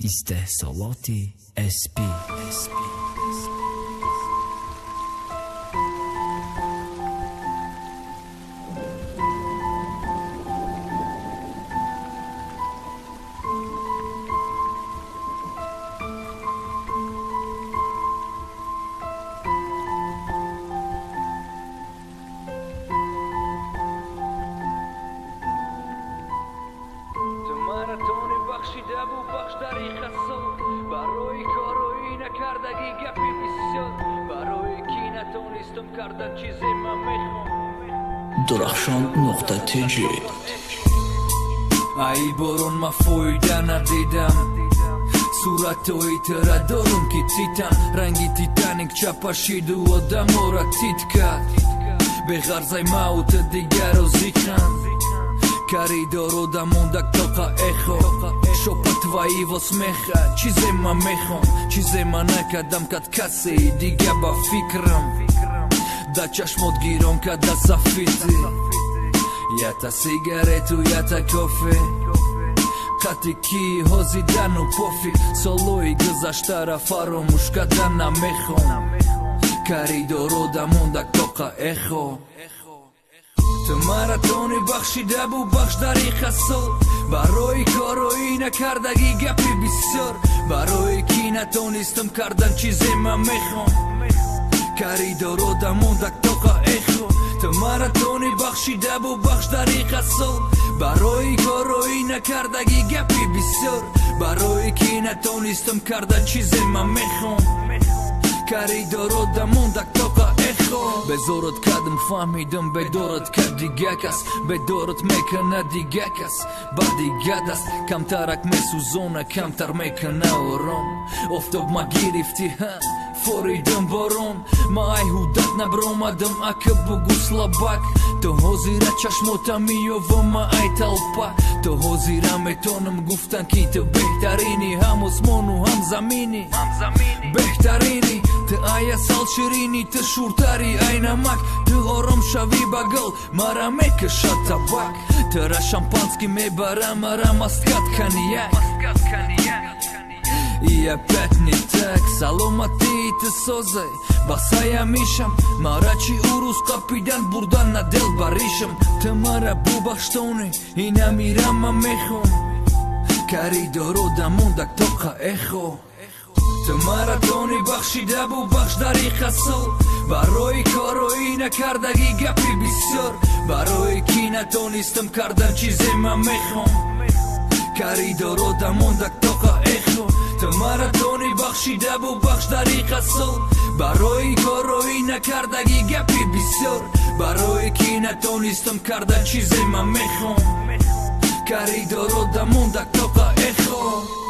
استحصالات SP. барои корои накардагӣ гапи бисёр барои ки натонистам кардан чизе ман мехом Дурахшон.tg ай борон ма фоида надидам суратҳои тара дорум ки титан ранги титаник чапашиду одамора тит кард беғарзай маута дигаро зикран каридоро дамондак тоқа эхо шопа твои восмеха чизе ма мехом чизе ма накардам кад касе дига ба фикрам да чашмот гиром када сафити ята сигарету ята кофе қати ки ҳозидану пофи солои гузаштара фаромӯш кардан намехом каридоро дамондак тоқа эхо ту маратони бахшида бу бахш дариқа сол барои корои накардагӣ гапи бисёр барои ки натонистам кардан чизе ман мехом каридоро дамондак тоқа эхо ту маратони бахшида бу бахш дариқа сол барои корои накардагӣ гапи бисёр барои ки натонистам кардан чизе ман мехом каридоро дамондак тоқа эхо безорат кардам фаҳмидам бедорат кард дига кас бедорат мекана дига кас ба дига даст камтарак месӯзона камтар мекана ором офтоб ма гирифти форидам борон ма айҳудат набромадам ака бугу слабак то ҳозира чашмота миёвам ма ай талпа то ҳозира метонам гуфтан ки ту беҳтарини ҳам осмону ҳам замини беҳтарини ту ай асал ширини ту шуртари ай намак ту ором шави багл мара мекашад табак тура шампански мебарам мара масткат коньяк и опять не так саломатӣ ту созай ба сая мишам мара чӣ урӯз қапидан бурдан на дел баришам ту мара бубахштонӣ ина мирам ман мехом каридоро дамондак тоқа эхо ту маратони бахшида бу бахш дариқа сол барои корои накардагӣ гапи бисёр барои ки натонистам кардан чизе ман мехом каридоро дамондак тоқа эхо ту маратони бахшида бу бахш дариқа сол барои корои накардагӣ гапи бисёр барои ки натонистам кардан чизе ман мехом каридоро дамондак тоқа эхо